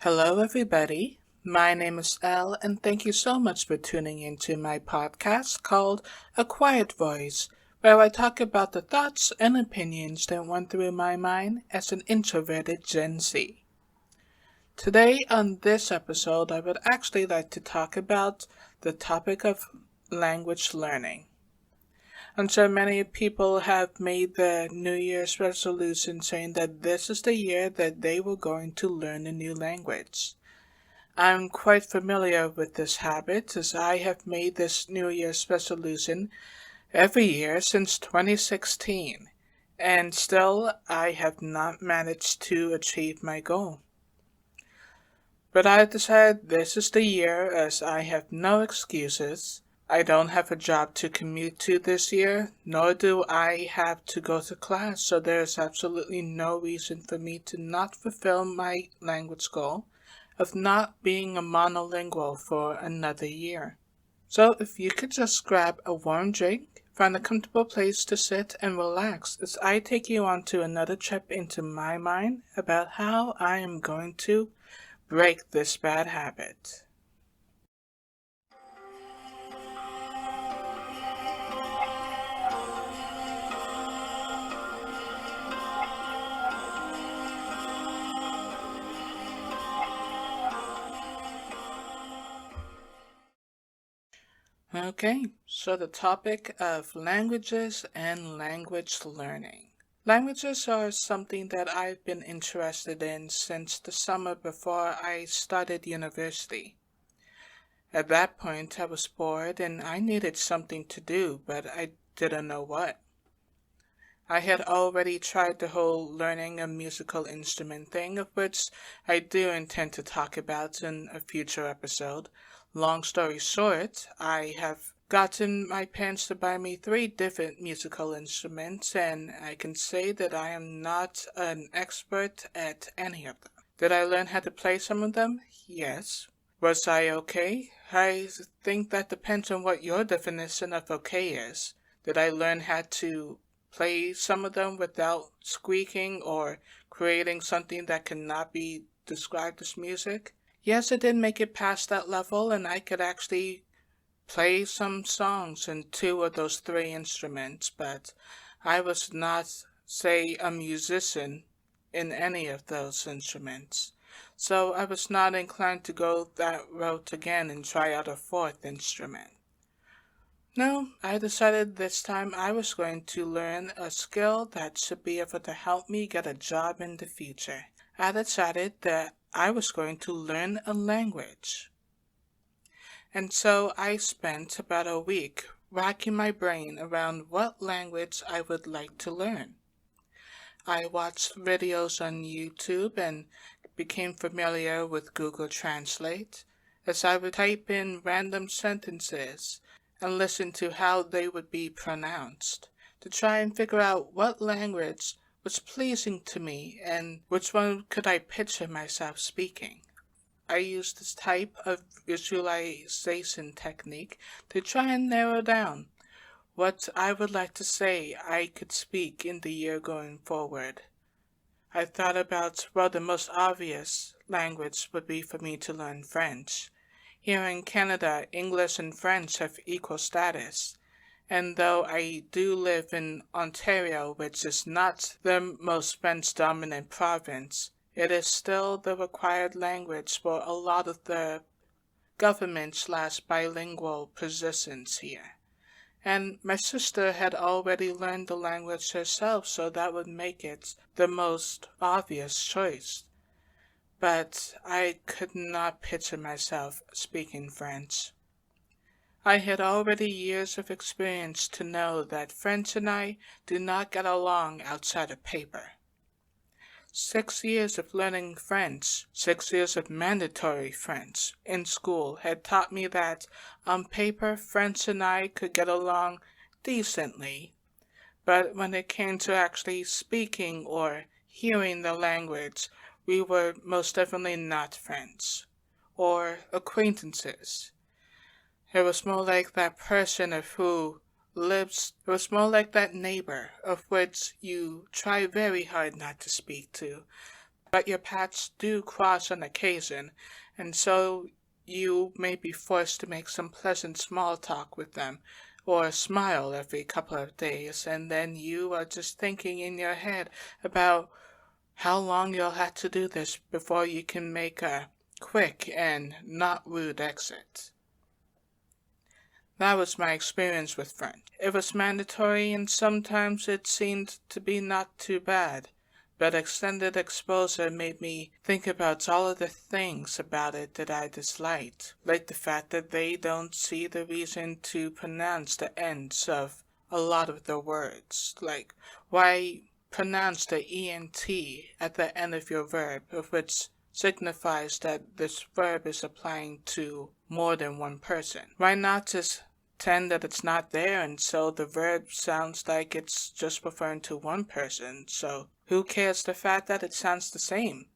Hello, everybody. My name is Elle, and thank you so much for tuning into my podcast called A Quiet Voice, where I talk about the thoughts and opinions that went through my mind as an introverted Gen Z. Today, on this episode, I would actually like to talk about the topic of language learning. I'm sure many people have made the New Year's resolution saying that this is the year that they were going to learn a new language. I'm quite familiar with this habit as I have made this New Year's resolution every year since 2016, and still I have not managed to achieve my goal. But I decided this is the year as I have no excuses. I don't have a job to commute to this year, nor do I have to go to class, so there is absolutely no reason for me to not fulfill my language goal of not being a monolingual for another year. So if you could just grab a warm drink, find a comfortable place to sit and relax as I take you on to another trip into my mind about how I am going to break this bad habit. Okay, so the topic of languages and language learning. Languages are something that I've been interested in since the summer before I started university. At that point, I was bored and I needed something to do, but I didn't know what. I had already tried the whole learning a musical instrument thing, of which I do intend to talk about in a future episode. Long story short, I have gotten my parents to buy me 3 different musical instruments, and I can say that I am not an expert at any of them. Did I learn how to play some of them? Yes. Was I okay? I think that depends on what your definition of okay is. Did I learn how to play some of them without squeaking or creating something that cannot be described as music? Yes, I did make it past that level, and I could actually play some songs in 2 of those 3 instruments, but I was not, say, a musician in any of those instruments. So I was not inclined to go that route again and try out a 4th instrument. No, I decided this time I was going to learn a skill that should be able to help me get a job in the future. I decided that I was going to learn a language. And so I spent about a week racking my brain around what language I would like to learn. I watched videos on YouTube and became familiar with Google Translate as I would type in random sentences and listen to how they would be pronounced to try and figure out what language was pleasing to me and which one could I picture myself speaking. I used this type of visualization technique to try and narrow down what I would like to say I could speak in the year going forward. I thought about, well, the most obvious language would be for me to learn French. Here in Canada, English and French have equal status, and though I do live in Ontario, which is not the most French-dominant province, it is still the required language for a lot of the government/bilingual positions here. And my sister had already learned the language herself, so that would make it the most obvious choice. But I could not picture myself speaking French. I had already years of experience to know that French and I do not get along outside of paper. 6 years of learning French, 6 years of mandatory French in school had taught me that on paper French and I could get along decently, but when it came to actually speaking or hearing the language, we were most definitely not friends or acquaintances. It was more like that person of who lives, it was more like that neighbor of which you try very hard not to speak to, but your paths do cross on occasion, and so you may be forced to make some pleasant small talk with them, or smile every couple of days, and then you are just thinking in your head about how long you'll have to do this before you can make a quick and not rude exit. That was my experience with French. It was mandatory and sometimes it seemed to be not too bad, but extended exposure made me think about all of the things about it that I disliked, like the fact that they don't see the reason to pronounce the ends of a lot of the words, like why pronounce the ENT at the end of your verb, which signifies that this verb is applying to more than one person. Why not just pretend that it's not there, and so the verb sounds like it's just referring to one person, so who cares the fact that it sounds the same?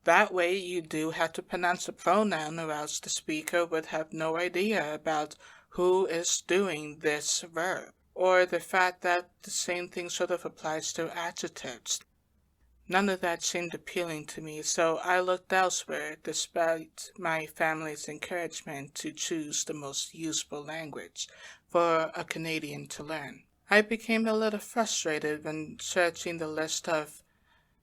That way you do have to pronounce the pronoun, or else the speaker would have no idea about who is doing this verb. Or the fact that the same thing sort of applies to adjectives. None of that seemed appealing to me, so I looked elsewhere despite my family's encouragement to choose the most useful language for a Canadian to learn. I became a little frustrated when searching the list of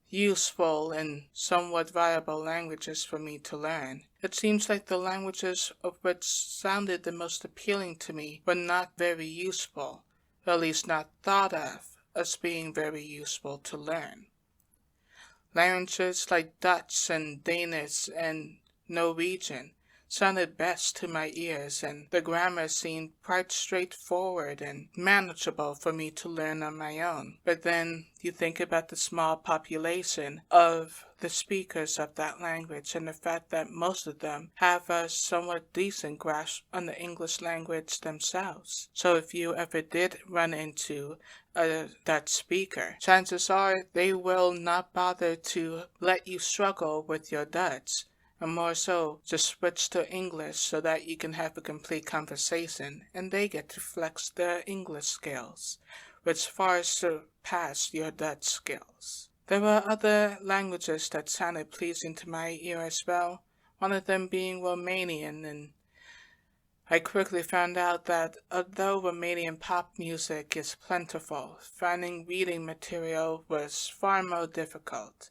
useful and somewhat viable languages for me to learn. It seems like the languages of which sounded the most appealing to me were not very useful, or at least not thought of as being very useful to learn. Languages like Dutch and Danish and Norwegian sounded best to my ears, and the grammar seemed quite straightforward and manageable for me to learn on my own. But then you think about the small population of the speakers of that language and the fact that most of them have a somewhat decent grasp on the English language themselves. So if you ever did run into a Dutch speaker, chances are they will not bother to let you struggle with your Dutch, and more so just switch to English so that you can have a complete conversation and they get to flex their English skills, which far surpass your Dutch skills. There were other languages that sounded pleasing to my ear as well, one of them being Romanian, and I quickly found out that although Romanian pop music is plentiful, finding reading material was far more difficult,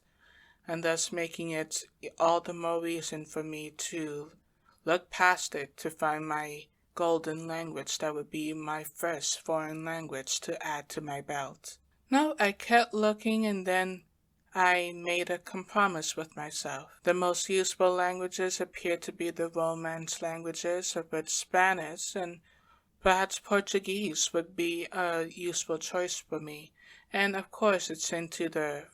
and thus making it all the more reason for me to look past it to find my golden language that would be my first foreign language to add to my belt. No, I kept looking, and then I made a compromise with myself. The most useful languages appeared to be the Romance languages, of which Spanish and perhaps Portuguese would be a useful choice for me, and of course it's into the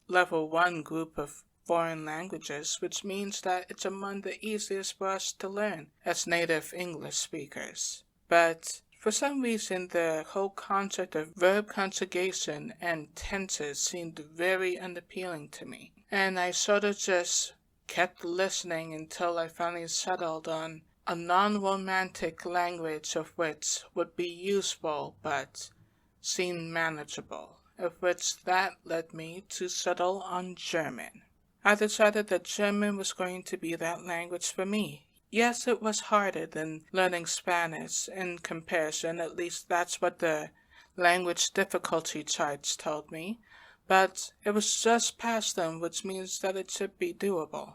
Level 1 group of foreign languages, which means that it's among the easiest for us to learn as native English speakers. But for some reason, the whole concept of verb conjugation and tenses seemed very unappealing to me, and I sort of just kept listening until I finally settled on a non-romantic language of which would be useful but seemed manageable, of which that led me to settle on German. I decided that German was going to be that language for me. Yes, it was harder than learning Spanish in comparison, at least that's what the language difficulty charts told me, but it was just past them, which means that it should be doable.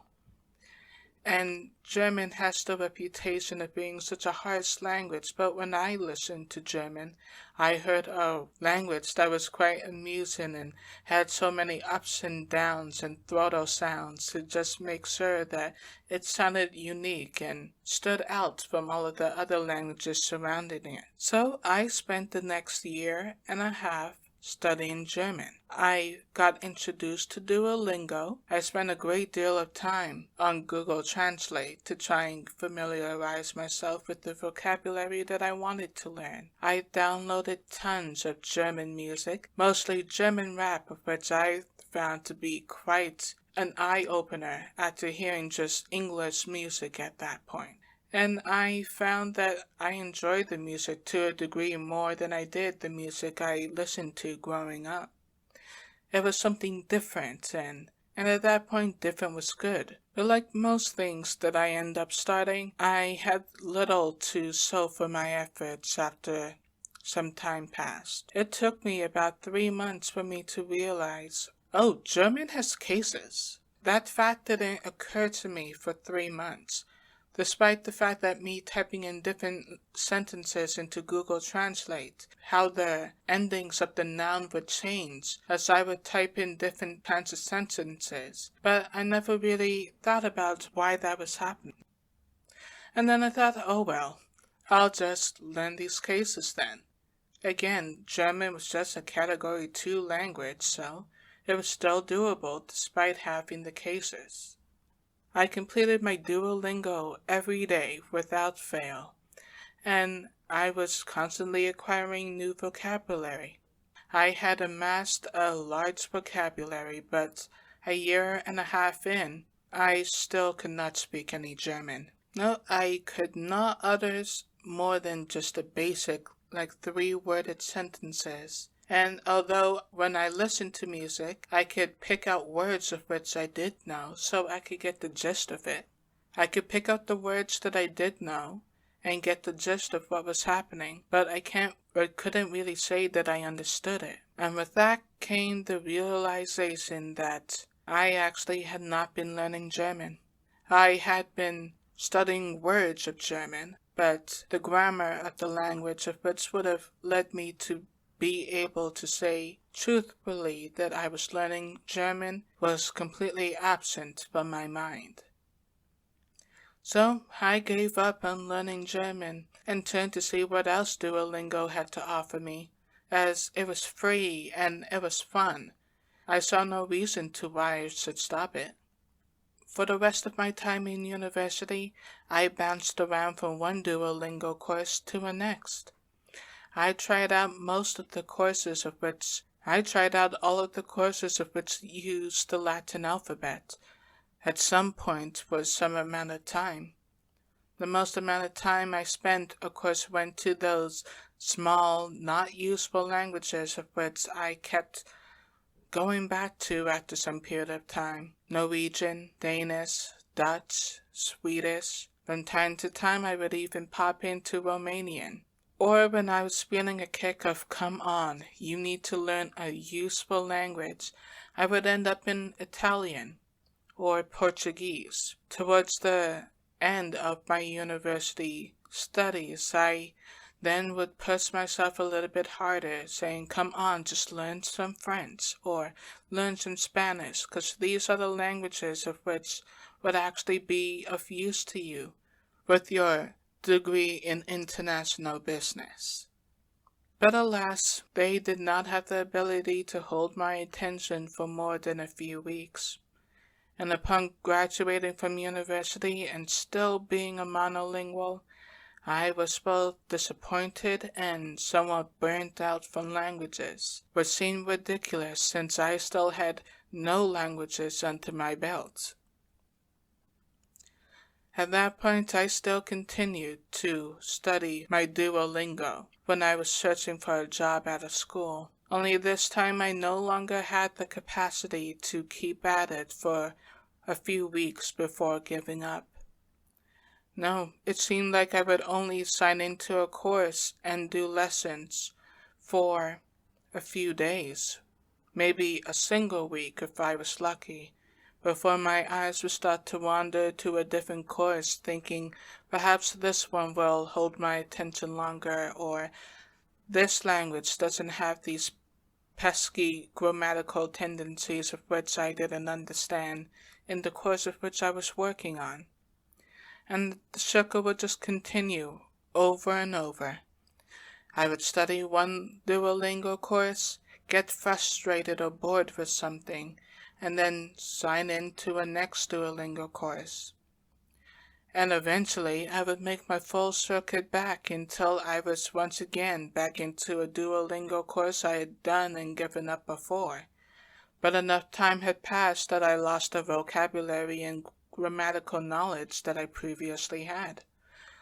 And German has the reputation of being such a harsh language, but when I listened to German, I heard a language that was quite amusing and had so many ups and downs and throatal sounds to just make sure that it sounded unique and stood out from all of the other languages surrounding it. So I spent the next year and a half studying German. I got introduced to Duolingo. I spent a great deal of time on Google Translate to try and familiarize myself with the vocabulary that I wanted to learn. I downloaded tons of German music, mostly German rap, of which I found to be quite an eye-opener after hearing just English music at that point. And I found that I enjoyed the music to a degree more than I did the music I listened to growing up. It was something different and and at that point different was good. But like most things that I end up starting, I had little to show for my efforts after some time passed. It took me about 3 months for me to realize, oh, German has cases. That fact didn't occur to me for 3 months, despite the fact that me typing in different sentences into Google Translate, how the endings of the noun would change as I would type in different kinds of sentences, but I never really thought about why that was happening. And then I thought, oh well, I'll just learn these cases then. Again, German was just a Category 2 language, so it was still doable despite having the cases. I completed my Duolingo every day without fail, and I was constantly acquiring new vocabulary. I had amassed a large vocabulary, but a year and a half in, I still could not speak any German. No, I could not utter more than just a basic, like 3-worded sentences. And although when I listened to music, I could pick out words of which I did know, so I could get the gist of it. I could pick out the words that I did know and get the gist of what was happening, but I couldn't really say that I understood it. And with that came the realization that I actually had not been learning German. I had been studying words of German, but the grammar of the language of which would have led me to be able to say truthfully that I was learning German was completely absent from my mind. So I gave up on learning German and turned to see what else Duolingo had to offer me, as it was free and it was fun. I saw no reason to why I should stop it. For the rest of my time in university, I bounced around from one Duolingo course to the next. I tried out all of the courses of which used the Latin alphabet at some point for some amount of time. The most amount of time I spent, of course, went to those small, not useful languages of which I kept going back to after some period of time. Norwegian, Danish, Dutch, Swedish. From time to time I would even pop into Romanian. Or when I was feeling a kick of, come on, you need to learn a useful language, I would end up in Italian or Portuguese. Towards the end of my university studies, I then would push myself a little bit harder, saying, come on, just learn some French or learn some Spanish, because these are the languages of which would actually be of use to you with your degree in international business. But alas, they did not have the ability to hold my attention for more than a few weeks. And upon graduating from university and still being a monolingual, I was both disappointed and somewhat burnt out from languages, which seemed ridiculous since I still had no languages under my belt. At that point, I still continued to study my Duolingo when I was searching for a job at a school. Only this time I no longer had the capacity to keep at it for a few weeks before giving up. No, it seemed like I would only sign into a course and do lessons for a few days, maybe a single week if I was lucky, before my eyes would start to wander to a different course, thinking perhaps this one will hold my attention longer, or this language doesn't have these pesky grammatical tendencies of which I didn't understand in the course of which I was working on. And the circle would just continue over and over. I would study one Duolingo course, get frustrated or bored with something, and then sign into a next Duolingo course. And eventually I would make my full circuit back until I was once again back into a Duolingo course I had done and given up before. But enough time had passed that I lost the vocabulary and grammatical knowledge that I previously had.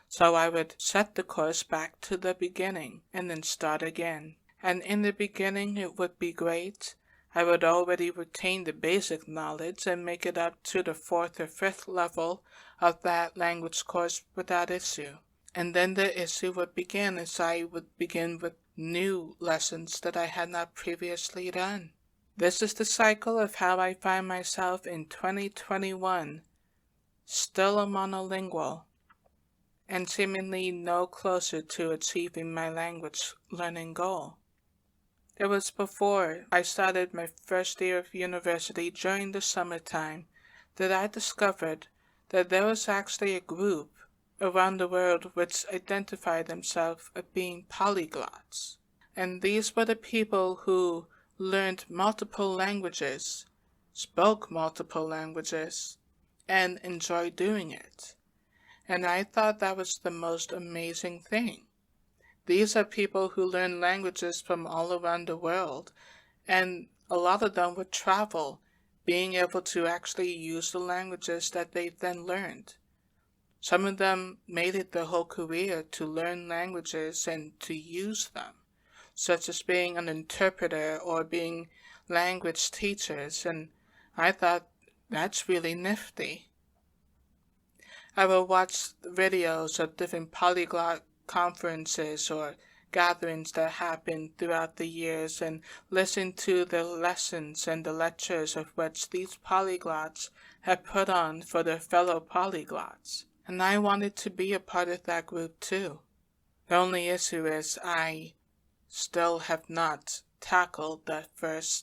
So I would set the course back to the beginning and then start again. And in the beginning it would be great. I would already retain the basic knowledge and make it up to the 4th or 5th level of that language course without issue. And then the issue would begin as I would begin with new lessons that I had not previously done. This is the cycle of how I find myself in 2021, still a monolingual, and seemingly no closer to achieving my language learning goal. It was before I started my first year of university during the summertime that I discovered that there was actually a group around the world which identified themselves as being polyglots. And these were the people who learned multiple languages, spoke multiple languages, and enjoyed doing it. And I thought that was the most amazing thing. These are people who learn languages from all around the world, and a lot of them would travel, being able to actually use the languages that they then learned. Some of them made it their whole career to learn languages and to use them, such as being an interpreter or being language teachers, and I thought that's really nifty. I will watch videos of different polyglot conferences or gatherings that happen throughout the years and listen to the lessons and the lectures of which these polyglots have put on for their fellow polyglots. And I wanted to be a part of that group too. The only issue is I still have not tackled that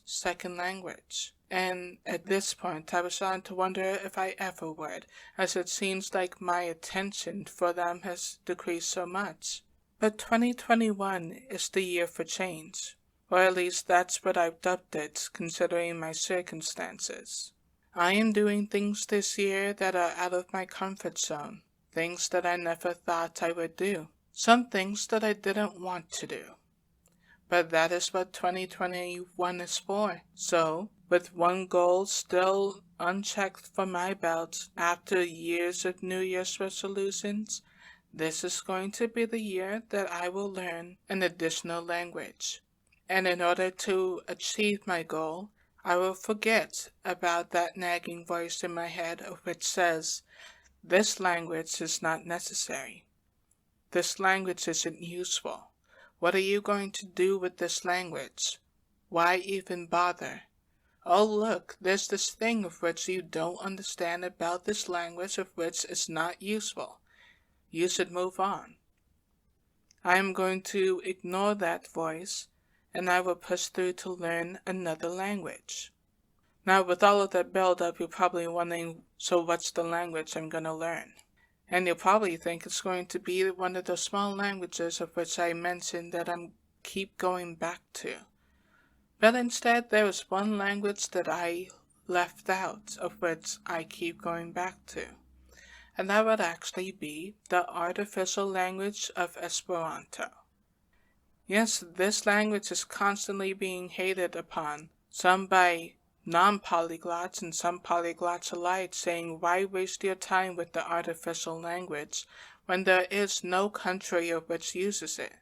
second language. And at this point, I was starting to wonder if I ever would, as it seems like my attention for them has decreased so much. But 2021 is the year for change, or at least that's what I've dubbed it, considering my circumstances. I am doing things this year that are out of my comfort zone, things that I never thought I would do, some things that I didn't want to do. But that is what 2021 is for. So, with one goal still unchecked from my belt after years of New Year's resolutions, this is going to be the year that I will learn an additional language. And in order to achieve my goal, I will forget about that nagging voice in my head which says, this language is not necessary. This language isn't useful. What are you going to do with this language? Why even bother? Oh look, there's this thing of which you don't understand about this language of which is not useful. You should move on. I am going to ignore that voice, and I will push through to learn another language. Now with all of that build-up, you're probably wondering, so what's the language I'm going to learn? And you'll probably think it's going to be one of those small languages of which I mentioned that I keep going back to. But instead, there is one language that I left out, of which I keep going back to. And that would actually be the artificial language of Esperanto. Yes, this language is constantly being hated upon, some by non-polyglots and some polyglots alike, saying, why waste your time with the artificial language when there is no country of which uses it?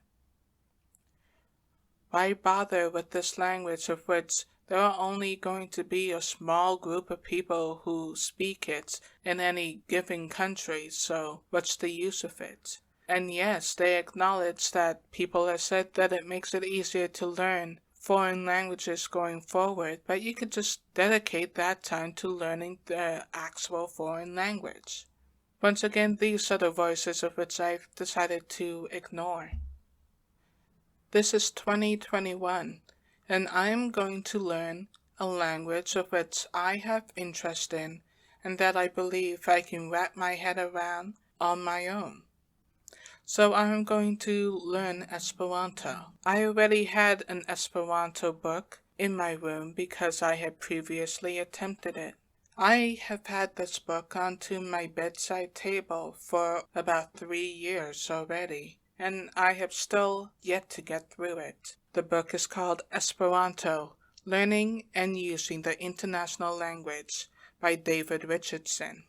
Why bother with this language of which there are only going to be a small group of people who speak it in any given country, so what's the use of it? And yes, they acknowledge that people have said that it makes it easier to learn foreign languages going forward, but you could just dedicate that time to learning the actual foreign language. Once again, these are the voices of which I've decided to ignore. This is 2021, and I am going to learn a language of which I have interest in and that I believe I can wrap my head around on my own. So I am going to learn Esperanto. I already had an Esperanto book in my room because I had previously attempted it. I have had this book onto my bedside table for about 3 years already, and I have still yet to get through it. The book is called Esperanto, Learning and Using the International Language by David Richardson.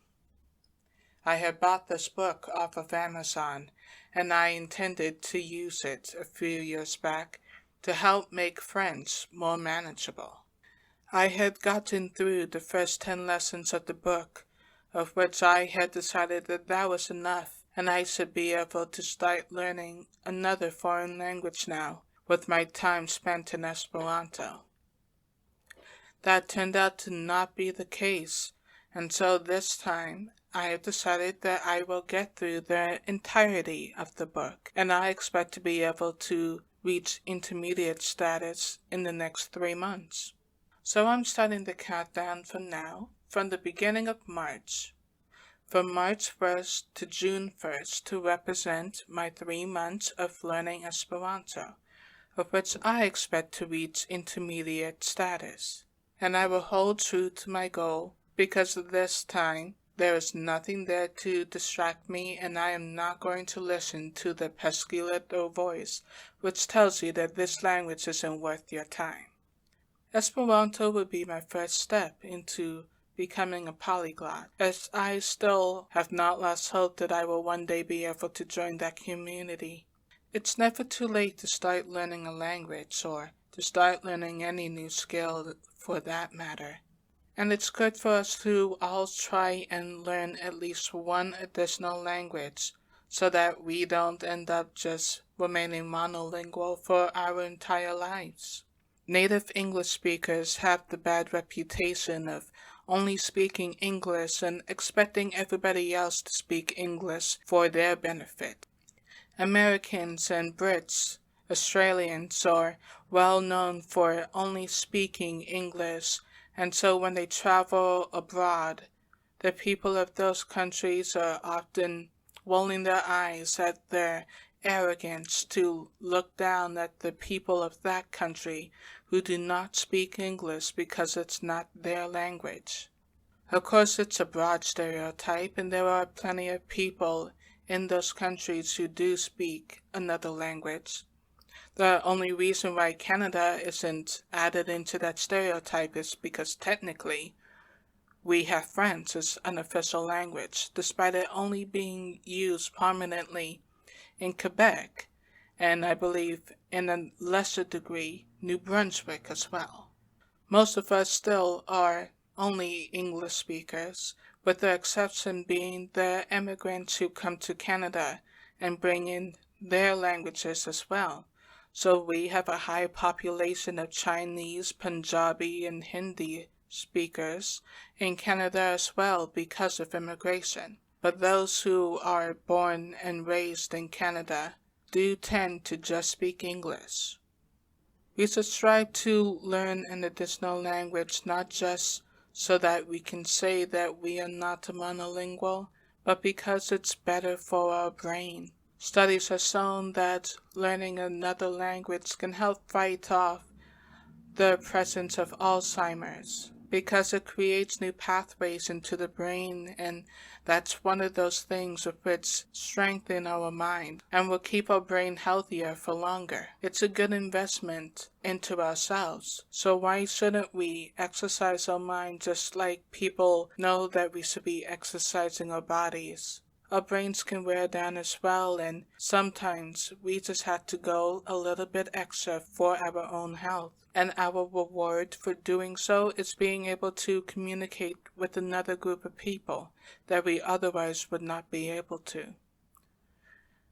I had bought this book off of Amazon, and I intended to use it a few years back to help make French more manageable. I had gotten through the first 10 lessons of the book, of which I had decided that that was enough, and I should be able to start learning another foreign language now, with my time spent in Esperanto. That turned out to not be the case, and so this time I have decided that I will get through the entirety of the book, and I expect to be able to reach intermediate status in the next 3 months. So I'm starting the countdown from now, from the beginning of March, from March 1st to June 1st, to represent my 3 months of learning Esperanto, of which I expect to reach intermediate status. And I will hold true to my goal, because this time there is nothing there to distract me, and I am not going to listen to the pesky little voice which tells you that this language isn't worth your time. Esperanto would be my first step into becoming a polyglot, as I still have not lost hope that I will one day be able to join that community. It's never too late to start learning a language, or to start learning any new skill for that matter. And it's good for us to all try and learn at least one additional language, so that we don't end up just remaining monolingual for our entire lives. Native English speakers have the bad reputation of only speaking English and expecting everybody else to speak English for their benefit. Americans and Brits, Australians are well known for only speaking English, and so when they travel abroad, the people of those countries are often rolling their eyes at their arrogance to look down at the people of that country who do not speak English because it's not their language. Of course, it's a broad stereotype, and there are plenty of people in those countries who do speak another language. The only reason why Canada isn't added into that stereotype is because technically we have French as an official language, despite it only being used prominently in Quebec, and I believe in a lesser degree New Brunswick as well. Most of us still are only English speakers, with the exception being the immigrants who come to Canada and bring in their languages as well. So we have a high population of Chinese, Punjabi, and Hindi speakers in Canada as well because of immigration. But those who are born and raised in Canada do tend to just speak English. We should strive to learn an additional language, not just so that we can say that we are not monolingual, but because it's better for our brain. Studies have shown that learning another language can help fight off the presence of Alzheimer's, because it creates new pathways into the brain, and that's one of those things which strengthen our mind and will keep our brain healthier for longer. It's a good investment into ourselves, so why shouldn't we exercise our mind just like people know that we should be exercising our bodies? Our brains can wear down as well, and sometimes we just have to go a little bit extra for our own health. And our reward for doing so is being able to communicate with another group of people that we otherwise would not be able to.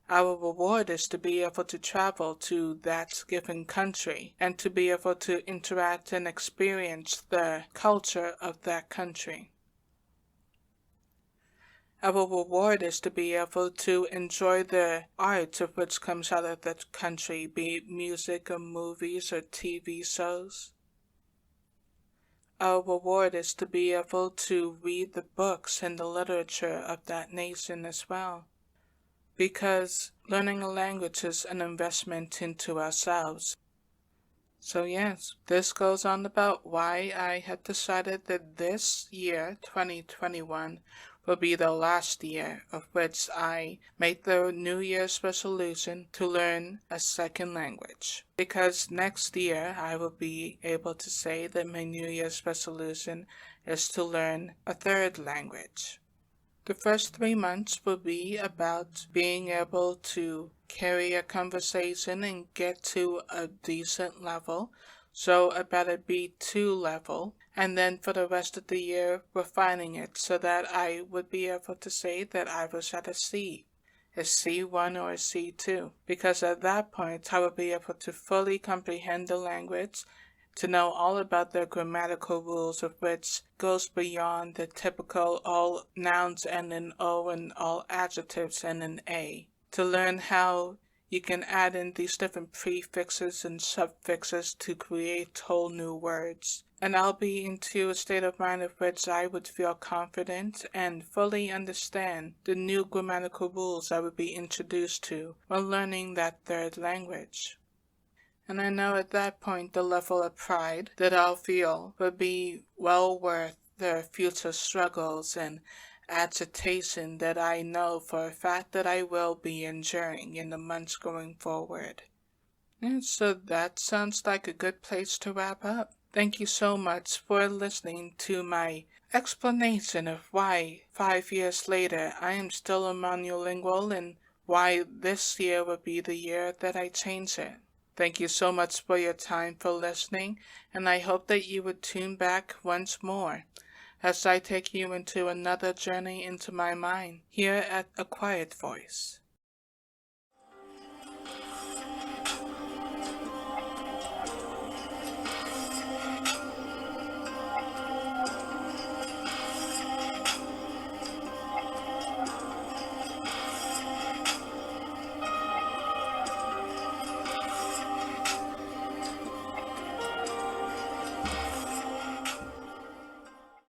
Our reward is to be able to travel to that given country and to be able to interact and experience the culture of that country. Our reward is to be able to enjoy the art of which comes out of that country, be it music or movies or TV shows. Our reward is to be able to read the books and the literature of that nation as well. Because learning a language is an investment into ourselves. So yes, this goes on about why I have decided that this year, 2021, will be the last year of which I made the New Year's resolution to learn a second language. Because next year I will be able to say that my New Year's resolution is to learn a third language. The first 3 months will be about being able to carry a conversation and get to a decent level so about a B2 level, and then for the rest of the year refining it so that I would be able to say that I was at a C1 or a C2, because at that point I would be able to fully comprehend the language, to know all about the grammatical rules of which goes beyond the typical all nouns end in O and all adjectives end in A, to learn how you can add in these different prefixes and suffixes to create whole new words. And I'll be into a state of mind of which I would feel confident and fully understand the new grammatical rules I would be introduced to when learning that third language. And I know at that point the level of pride that I'll feel will be well worth the future struggles and agitation that I know for a fact that I will be enduring in the months going forward. And so that sounds like a good place to wrap up. Thank you so much for listening to my explanation of why 5 years later I am still a monolingual and why this year will be the year that I change it. Thank you so much for your time for listening, and I hope that you would tune back once more as I take you into another journey into my mind here at A Quiet Voice.